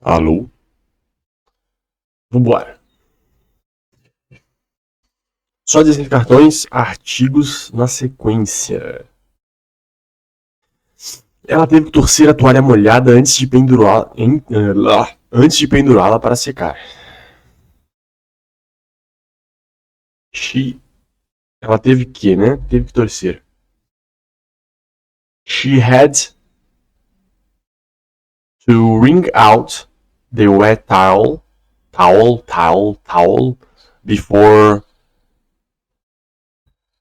Alô? Vambora. Só 16 cartões, artigos na sequência. Ela teve que torcer a toalha molhada antes de pendurá-la para secar. Ela teve que, né? Teve que torcer. She had to wring out the wet towel before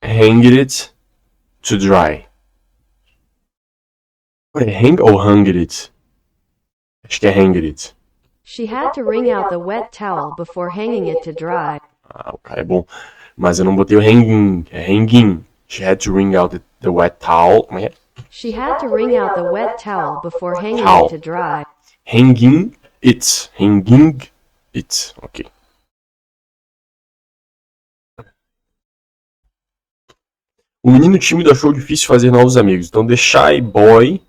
hanging it to dry. Hang ou hanged it? Acho que é hanged it. She had to wring out the wet towel before hanging it to dry. Ah, o cara é bom. Mas eu não botei o hanging. É hanging. She had to wring out the wet towel. Como é? She had to wring out the wet towel before hanging it to dry. Hanging it. Hanging it. Ok. O menino tímido achou difícil fazer novos amigos. Então, the shy boy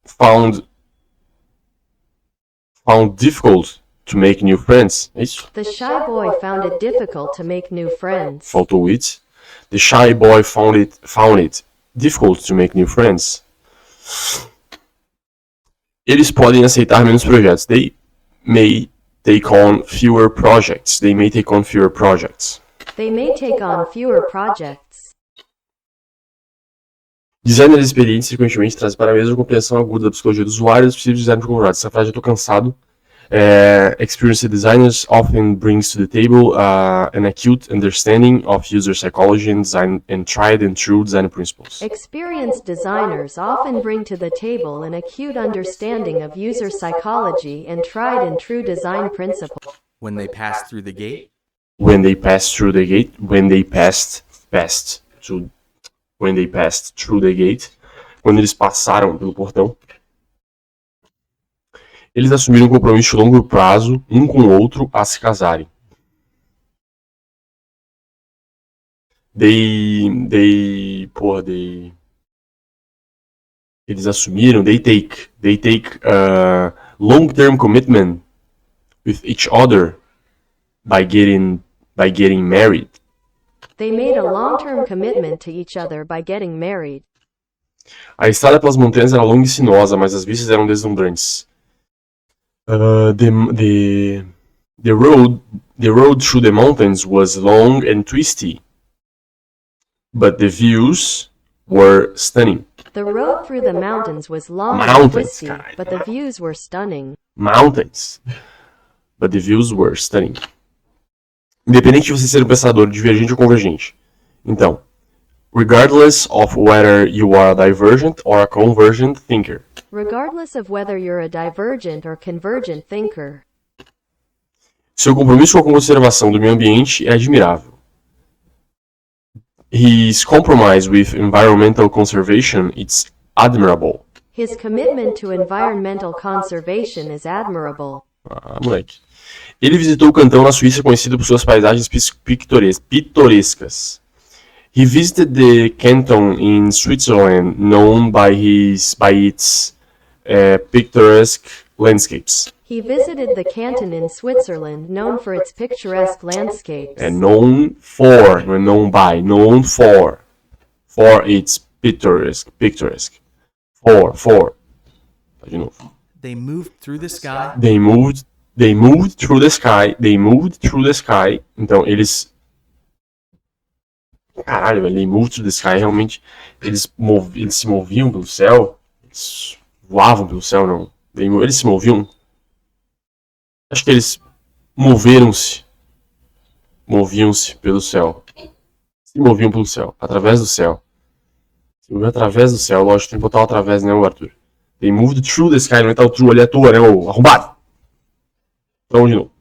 found difficult to make new friends. É isso? The shy boy found it difficult to make new friends. Faltou it. The shy boy found it difficult to make new friends. Eles podem aceitar menos projetos. They may take on fewer projects. They may take on fewer projects. Designers experientes frequentemente trazem para a mesa a compreensão aguda da psicologia do usuário e dos possíveis designs configurados. Essa frase eu tô cansado. Experienced designers often brings to the table an acute understanding of user psychology and design and tried and true design principles. Experienced designers often bring to the table an acute understanding of user psychology and tried and true design principles. When they pass through the gate? When they passed through the gate. When they passed through the gate. Quando eles passaram pelo portão. Eles assumiram um compromisso de longo prazo, um com o outro, a se casarem. Eles assumiram, they take long-term commitment with each other by getting married. They made a long-term commitment to each other by getting married. A estrada pelas montanhas era longa e sinuosa, mas as vistas eram deslumbrantes. The road through the mountains was long and twisty, but the views were stunning. The road through the mountains was long and twisty, but the views were stunning. Mountains, but the views were stunning. Independente de você ser um pensador divergente ou convergente. Então, regardless of whether you are a divergent or a convergent thinker. Regardless of whether you're a divergent or convergent thinker. Seu compromisso com a conservação do meio ambiente é admirável. His compromise with environmental conservation is admirable. His commitment to environmental conservation is admirable. Ah, moleque. Ele visitou o cantão na Suíça conhecido por suas paisagens pitorescas. He visited the canton in Switzerland known by its picturesque landscapes. He visited the canton in Switzerland known for its picturesque landscapes. Known for, não é known by, known for its picturesque. For. De novo. They moved through the sky. They moved through the sky. Então, eles... Caralho, velho. They moved through the sky. Realmente, eles se moviam pelo céu. Eles voavam pelo céu, não. Eles se moviam. Acho que eles moviam-se pelo céu. Se moviam pelo céu. Através do céu. Se moviam através do céu. Lógico, tem que botar o através, né, Arthur? They moved through the sky. Não é tal true ali à toa, né, o arrombado? Então, de novo.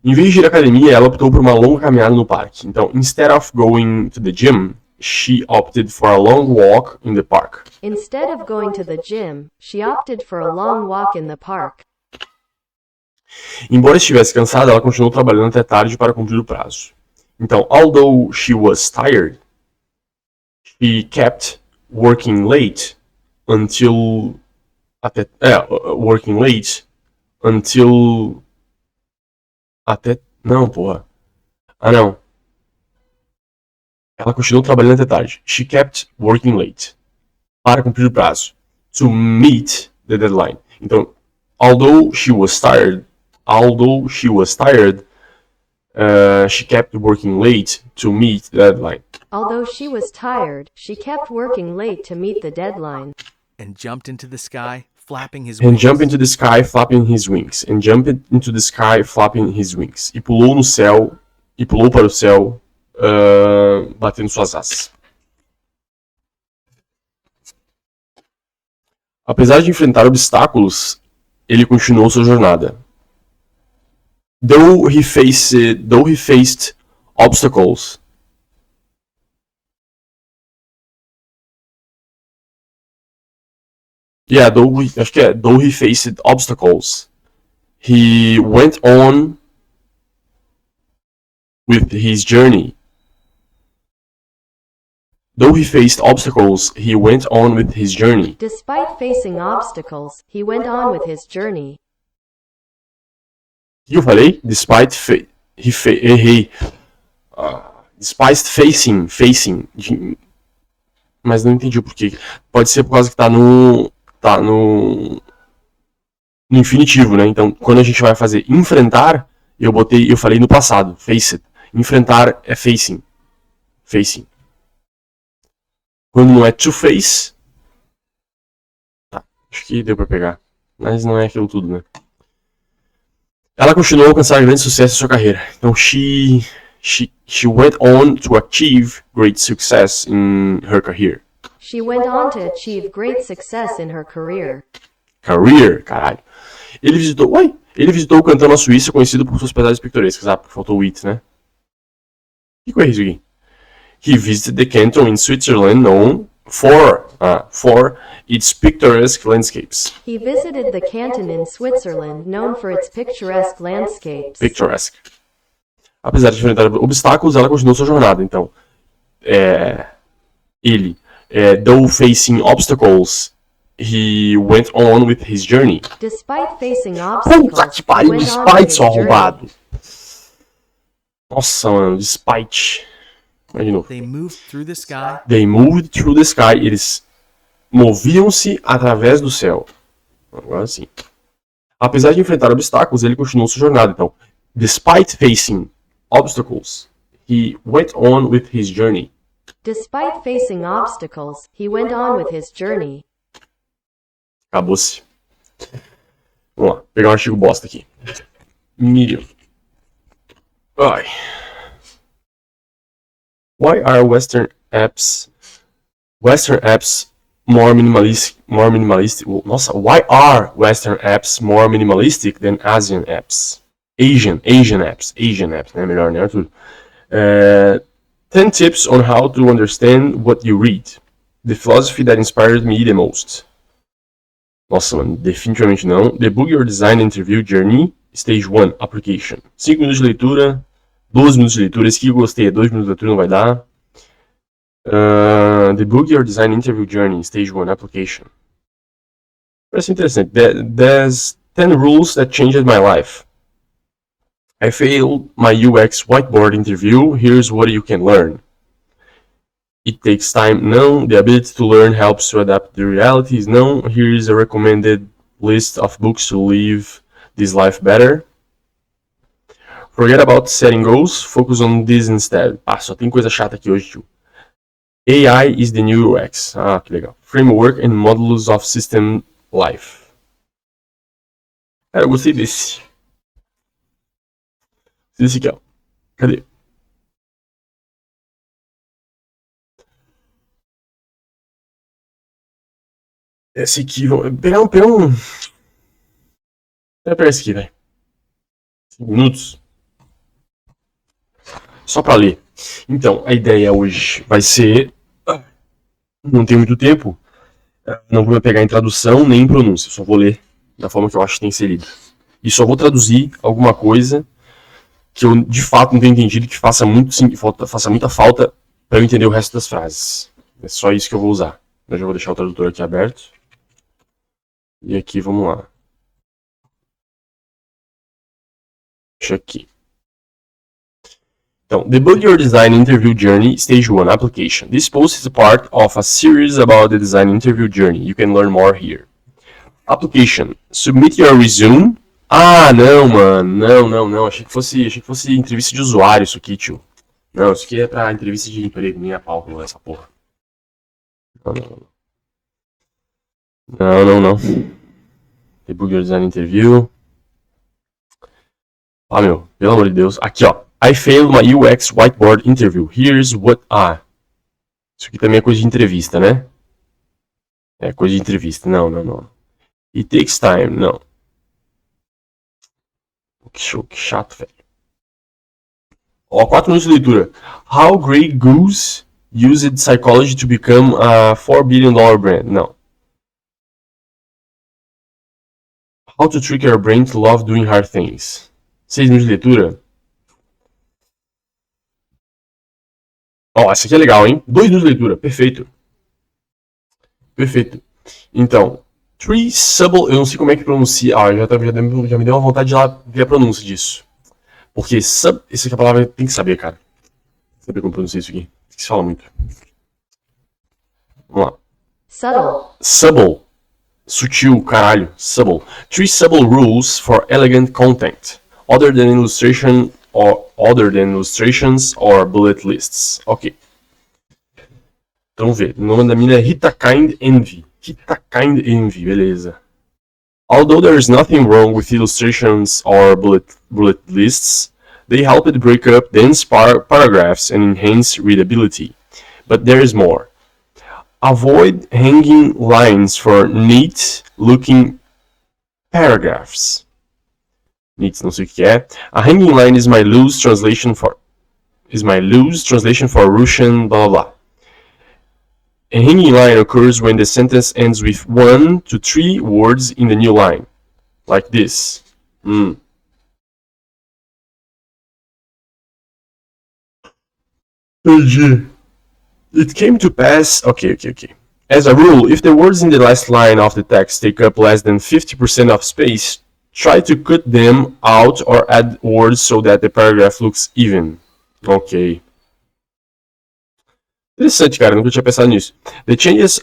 Em vez de ir à academia, ela optou por uma longa caminhada no parque. Então, instead of going to the gym, she opted for a long walk in the park. Instead of going to the gym, she opted for a long walk in the park. Embora estivesse cansada, ela continuou trabalhando até tarde para cumprir o prazo. Então, although she was tired, she kept working late until working late until não, porra. Não. Ela continuou trabalhando até tarde. She kept working late. Para cumprir o prazo. To meet the deadline. Então, although she was tired, she kept working late to meet the deadline. Although she was tired, she kept working late to meet the deadline. And jumped into the sky, flapping his And wings. jumped into the sky, flapping his wings. And jumped into the sky, flapping his wings. E pulou no céu, e pulou para o céu, batendo suas asas. Apesar de enfrentar obstáculos, ele continuou sua jornada. Though he faced obstacles, though he faced obstacles, he went on with his journey. Though he faced obstacles, he went on with his journey. Despite facing obstacles, he went on with his journey. O que eu falei? Errei. Despite facing. Mas não entendi o porquê. Pode ser por causa que tá no infinitivo, né? Então, quando a gente vai fazer enfrentar, eu falei no passado, face it. Enfrentar é facing. Quando não é to face, tá, acho que deu pra pegar. Mas não é aquilo tudo, né? Ela continuou a alcançar grande sucesso em sua carreira. Então, she went on to achieve great success in her career. She went on to achieve great success in her career. Career, caralho. Ele visitou o cantão na Suíça, conhecido por suas paisagens pitorescas. Ah, porque faltou o it, né? O que é isso aqui? He visited the canton in Switzerland known for its picturesque landscapes. He visited the canton in Switzerland known for its picturesque landscapes. Picturesque. Apesar de enfrentar obstáculos, ela continuou sua jornada. Então, though facing obstacles, he went on with his journey. Despite facing obstacles, Puta que pariu, despite, seu arrombado. Nossa, mano, despite. Vai de novo. They moved through the sky. They moved through the sky. Eles moviam-se através do céu. Agora sim. Apesar de enfrentar obstáculos, ele continuou sua jornada. Então, despite facing obstacles, he went on with his journey. Despite facing obstacles, he went on with his journey. Acabou-se. Vamos lá, pegar um artigo bosta aqui. Medium. Ai. Why are Western apps more minimalistic? Nossa, why are Western apps more minimalistic than Asian apps? Asian apps, né? Melhor, né, Arthur? 10 tips on how to understand what you read. The philosophy that inspired me the most. Nossa, mano, definitivamente não. Debug your design interview journey. Stage 1, application. 5 minutos de leitura, 12 minutos de leitura. Esse que eu gostei, 2 minutos de leitura não vai dar. Debug your design interview journey. Stage 1, application. Parece interessante. There's 10 rules that changed my life. I failed my UX whiteboard interview. Here's what you can learn. It takes time. No. The ability to learn helps to adapt to realities. No. Here is a recommended list of books to live this life better. Forget about setting goals. Focus on this instead. Ah, só tem coisa chata aqui hoje, tio. AI is the new UX. Ah, que legal. Framework and modulus of system life. Cara, eu gostei desse. Esse aqui, ó. Cadê? Esse aqui, vamos pegar um. Vou pegar esse aqui, velho. 5 minutos. Só pra ler. Então, a ideia hoje vai ser. Não tem muito tempo. Não vou pegar em tradução nem em pronúncia. Só vou ler da forma que eu acho que tem que ser lido. E só vou traduzir alguma coisa que eu de fato não tenho entendido, que faça muita falta para eu entender o resto das frases. É só isso que eu vou usar. Eu já vou deixar o tradutor aqui aberto. E aqui, vamos lá. Deixa aqui. Então, debug your design interview journey, stage 1, application. This post is a part of a series about the design interview journey. You can learn more here. Application. Submit your resume. Ah, não, mano. Não. Achei que fosse entrevista de usuário isso aqui, tio. Não, isso aqui é pra entrevista de emprego, minha pau, essa porra. Não. Debug your design interview. Ah, meu, pelo amor de Deus. Aqui, ó. I failed my UX whiteboard interview. Here's what... Ah. Isso aqui também é coisa de entrevista, né? É coisa de entrevista. Não. It takes time. Não. Que chato, velho. Ó, 4 minutos de leitura. How Grey Goose used psychology to become a $4 billion brand. Não. How to trick your brain to love doing hard things. 6 minutos de leitura. Ó, essa aqui é legal, hein? 2 minutos de leitura. Perfeito. Então, Tree Subble, eu não sei como é que pronuncia. Ah, já me deu uma vontade de ir lá ver a pronúncia disso. Porque essa aqui é a palavra que tem que saber, cara. Saber como pronuncia isso aqui. Isso que se fala muito. Vamos lá. Subtle. Sutil, caralho. Subtle. 3 subtle rules for elegant content. Other than illustrations or bullet lists. Ok. Então vamos ver. O nome da mina é Ritakind Envy. Beleza. Although there is nothing wrong with illustrations or bullet lists, they help it break up dense paragraphs and enhance readability. But there is more. Avoid hanging lines for neat-looking paragraphs. Neat, não sei o que é. A hanging line is my loose translation for Russian blah blah blah. A hanging line occurs when the sentence ends with 1 to 3 words in the new line. Like this. Entendi. It came to pass... Okay. As a rule, if the words in the last line of the text take up less than 50% of space, try to cut them out or add words so that the paragraph looks even. Ok. Interessante, cara. Nunca tinha pensado nisso. The changes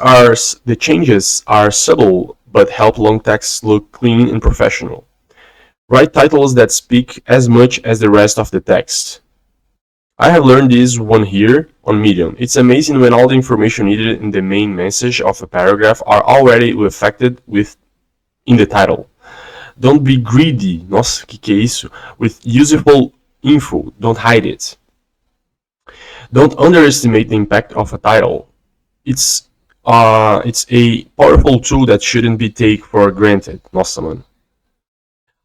are subtle, but help long texts look clean and professional. Write titles that speak as much as the rest of the text. I have learned this one here on Medium. It's amazing when all the information needed in the main message of a paragraph are already reflected in the title. Don't be greedy. Nossa, que é isso? With useful info. Don't hide it. Don't underestimate the impact of a title. It's a powerful tool that shouldn't be taken for granted. Nossa, mano.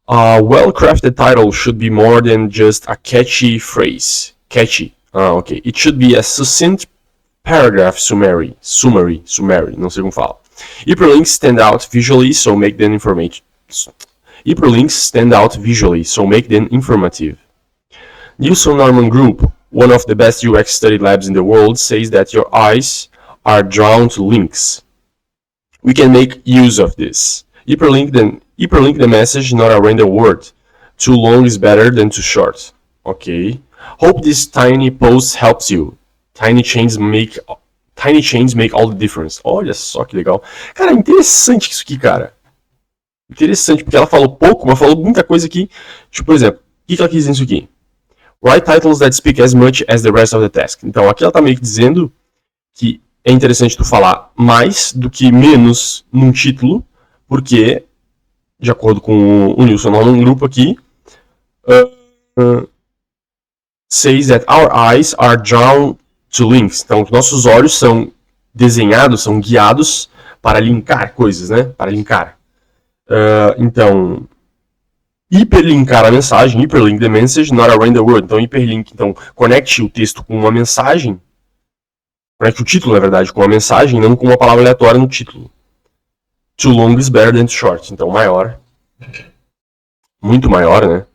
A well-crafted title should be more than just a catchy phrase. Catchy. Ok. It should be a succinct paragraph summary, não sei como fala. Hyperlinks stand out visually, so make them informative. Nielsen Norman Group, one of the best UX study labs in the world, says that your eyes are drawn to links. We can make use of this. Hyperlink the message, not a random word. Too long is better than too short. Ok. Hope this tiny post helps you. Tiny changes make all the difference. Olha só que legal. Cara, interessante isso aqui, cara. Interessante, porque ela falou pouco, mas falou muita coisa aqui. Tipo, por exemplo, o que ela quis dizer nisso aqui? Write titles that speak as much as the rest of the task. Então, aqui ela tá meio que dizendo que é interessante tu falar mais do que menos num título, porque, de acordo com o Nilson no grupo aqui, says that our eyes are drawn to links. Então, nossos olhos são desenhados, são guiados para linkar coisas, né? Para linkar. Então, hiperlinkar a mensagem, hyperlink the message, not around the word. Então, hiperlink, então, conecte o texto com uma mensagem, conecte o título, na verdade, com uma mensagem, não com uma palavra aleatória no título. Too long is better than too short. Então, maior, muito maior, né?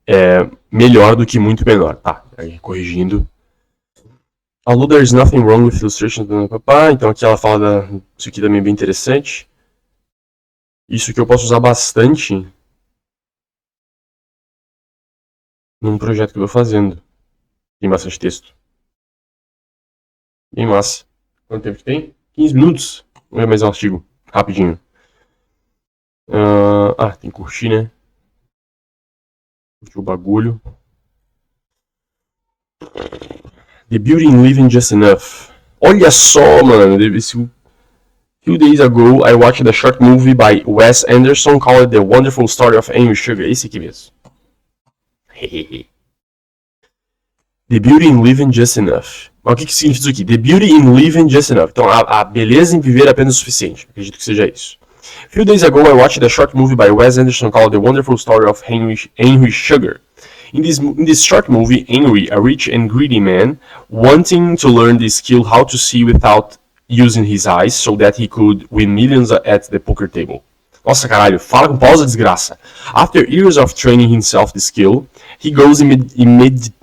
É melhor do que muito menor. Tá, aí, corrigindo. Although there's nothing wrong with illustrations, então aqui ela fala isso aqui também é bem interessante. Isso que eu posso usar bastante num projeto que eu tô fazendo. Tem bastante texto. Bem massa. Quanto tempo que tem? 15 minutos. Vamos ver mais um artigo. Rapidinho. Tem que curtir, né? Curtir o bagulho. The Beauty in Living Just Enough. Olha só, mano. Few days ago, I watched a short movie by Wes Anderson called The Wonderful Story of Henry Sugar. Esse aqui mesmo. The Beauty in Living Just Enough. Mas o que significa isso aqui? The Beauty in Living Just Enough. Então, a beleza em viver apenas o suficiente. Acredito que seja isso. Few days ago, I watched a short movie by Wes Anderson called The Wonderful Story of Henry Sugar. In this short movie, Henry, a rich and greedy man, wanting to learn the skill how to see without using his eyes so that he could win millions at the poker table. Nossa, caralho, fala com pausa, desgraça. After years of training himself the skill, he goes immediately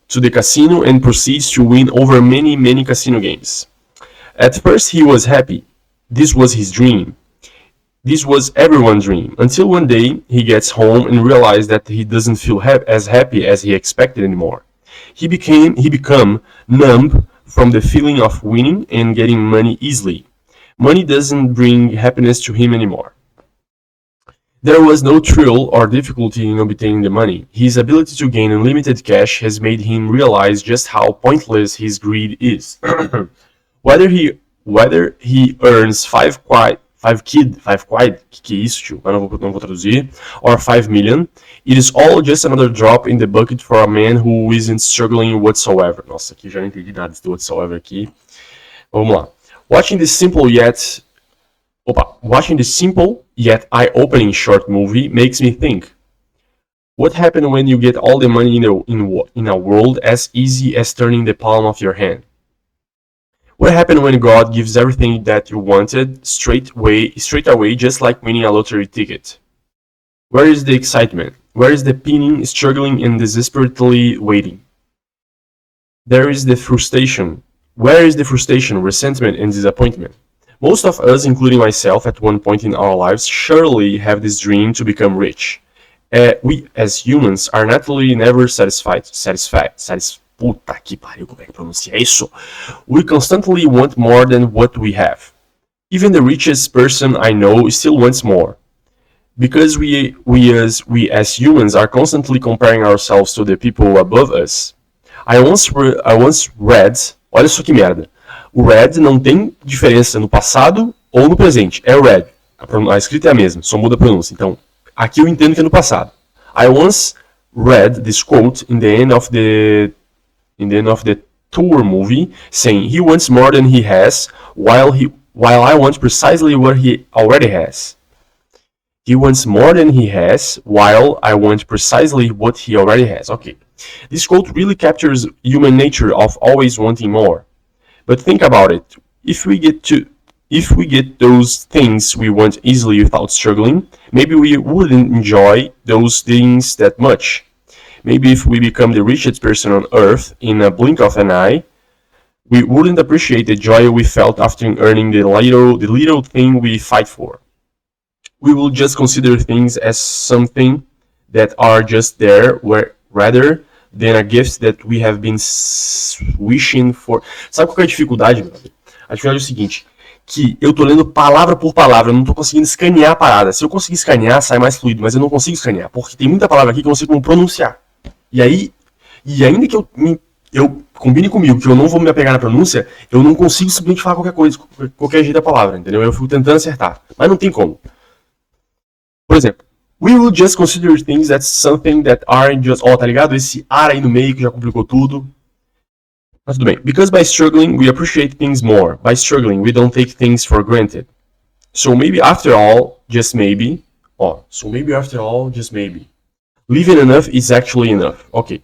to the casino and proceeds to win over many casino games. At first he was happy. This was his dream. This was everyone's dream, until one day he gets home and realizes that he doesn't feel as happy as he expected anymore. He become numb from the feeling of winning and getting money easily. Money doesn't bring happiness to him anymore. There was no thrill or difficulty in obtaining the money. His ability to gain unlimited cash has made him realize just how pointless his greed is. Whether he earns five quid, que é isso, tio? Mas não vou traduzir. Or 5 million, it is all just another drop in the bucket for a man who isn't struggling whatsoever. Nossa, aqui já não entendi nada desse whatsoever aqui. Vamos lá. Watching this simple yet eye-opening short movie makes me think. What happened when you get all the money in a world as easy as turning the palm of your hand? What happened when God gives everything that you wanted straight away, just like winning a lottery ticket? Where is the excitement? Where is the pinning, struggling, and desperately waiting? There is the frustration. Where is the frustration, resentment, and disappointment? Most of us, including myself, at one point in our lives, surely have this dream to become rich. We, as humans, are naturally never satisfied. Puta que pariu, como é que pronuncia isso? We constantly want more than what we have. Even the richest person I know still wants more. Because we as humans are constantly comparing ourselves to the people above us. I once read, olha só que merda. O red não tem diferença no passado ou no presente. É red. A escrita é a mesma, só muda a pronúncia. Então, aqui eu entendo que é no passado. I once read this quote in the end of the tour movie, saying he wants more than he has, while I want precisely what he already has. He wants more than he has, while I want precisely what he already has. Okay. This quote really captures human nature of always wanting more. But think about it. If we get those things we want easily without struggling, maybe we wouldn't enjoy those things that much. Maybe if we become the richest person on earth in a blink of an eye, we wouldn't appreciate the joy we felt after earning the little thing we fight for. We will just consider things as something that are just there, rather than a gift that we have been wishing for. Sabe qual é a dificuldade? A dificuldade é o seguinte, que eu tô lendo palavra por palavra, eu não tô conseguindo escanear a parada. Se eu conseguir escanear, sai mais fluido, mas eu não consigo escanear, porque tem muita palavra aqui que eu não sei como pronunciar. E ainda que eu combine comigo que eu não vou me apegar na pronúncia, eu não consigo simplesmente falar qualquer coisa, qualquer jeito da palavra, entendeu? Eu fico tentando acertar, mas não tem como. Por exemplo, we will just consider things that's something that aren't just... tá ligado? Esse are aí no meio que já complicou tudo. Mas tudo bem. Because by struggling, we appreciate things more. By struggling, we don't take things for granted. So maybe after all, just maybe... living enough is actually enough. Okay.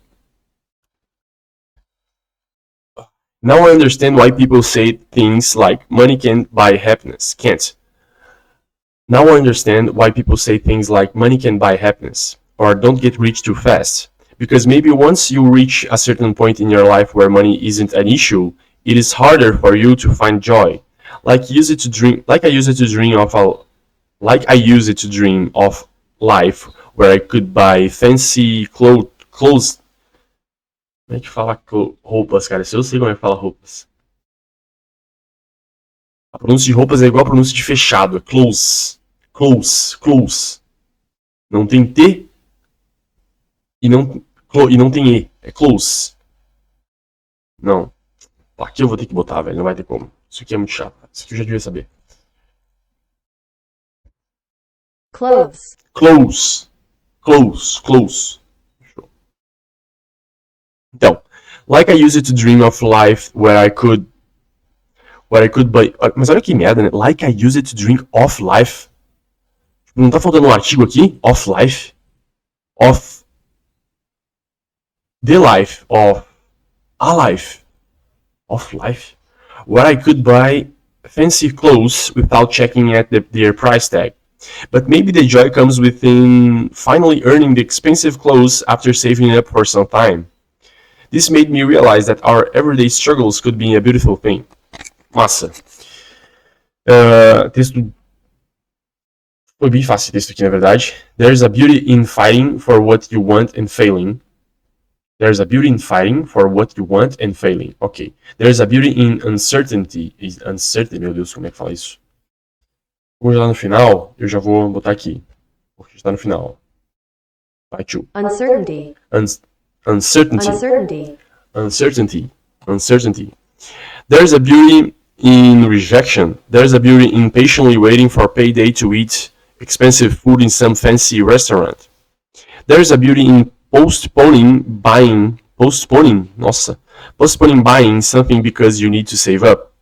Now I understand why people say things like money can't buy happiness. Can't. Now I understand why people say things like money can buy happiness or don't get rich too fast. Because maybe once you reach a certain point in your life where money isn't an issue, it is harder for you to find joy. Like I use it to dream of life where I could buy fancy clothes. Como é que fala roupas, cara? Se eu sei como é que fala roupas. A pronúncia de roupas é igual a pronúncia de fechado. É close. Close. Não tem T e não tem E. É close. Não. Aqui eu vou ter que botar, velho. Não vai ter como. Isso aqui é muito chato. Isso aqui eu já devia saber. Clothes. Close. Então, like I used to dream of life where I could buy. Mas olha que merda, né? Like I used to dream of life. Não tá faltando um artigo aqui? Of life. Of the life. Of a life. Of life. Where I could buy fancy clothes without checking at their price tag. But maybe the joy comes within finally earning the expensive clothes after saving up for some time. This made me realize that our everyday struggles could be a beautiful thing. Massa. Texto. Foi bem fácil esse texto aqui, na verdade. There's a beauty in fighting for what you want and failing. There's a beauty in fighting for what you want and failing. Ok. There's a beauty in uncertainty. Uncertainty, meu Deus, como é que fala isso? Como já tá no final, eu já vou botar aqui. Porque já tá no final. Vai, tio. Uncertainty. Uncertainty. There's a beauty in rejection. There's a beauty in patiently waiting for payday to eat expensive food in some fancy restaurant. There's a beauty in postponing buying something because you need to save up.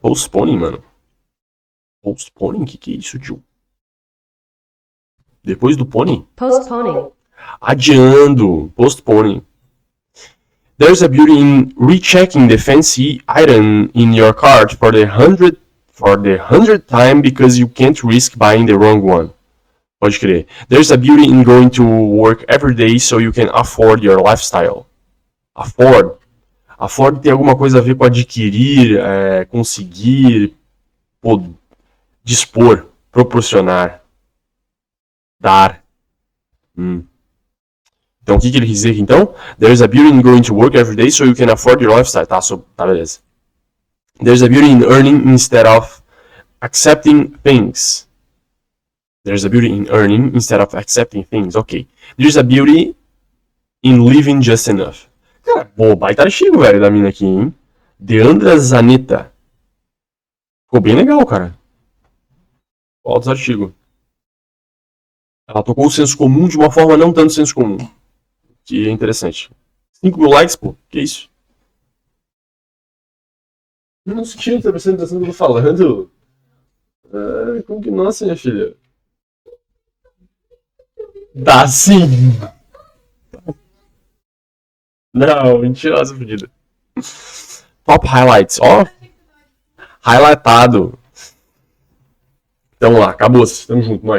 Postponing, mano. Postponing? Que é isso, tio? Depois do pony? Postponing. Adiando. Postponing. There's a beauty in rechecking the fancy item in your cart for the hundredth time because you can't risk buying the wrong one. Pode crer. There's a beauty in going to work every day so you can afford your lifestyle. Afford tem alguma coisa a ver com adquirir, conseguir, dispor, proporcionar, dar. Então, o que ele quis dizer aqui, então? There's a beauty in going to work every day so you can afford your lifestyle. Tá, beleza. There's a beauty in earning instead of accepting things. Ok. There's a beauty in living just enough. Cara, baita artigo, velho, da mina aqui, hein? Deandra Zanetta. Ficou bem legal, cara. Altos artigo. Ela tocou o senso comum de uma forma não tanto senso comum. Que é interessante. 5.000 likes, pô. Que isso? Eu não sei, tá prestando atenção no que eu tô falando. Como que... Nossa, minha filha. Dá sim! Não, mentirosa, fodida. Top highlights, ó. Highlightado. Então lá, acabou. Tamo junto, nós.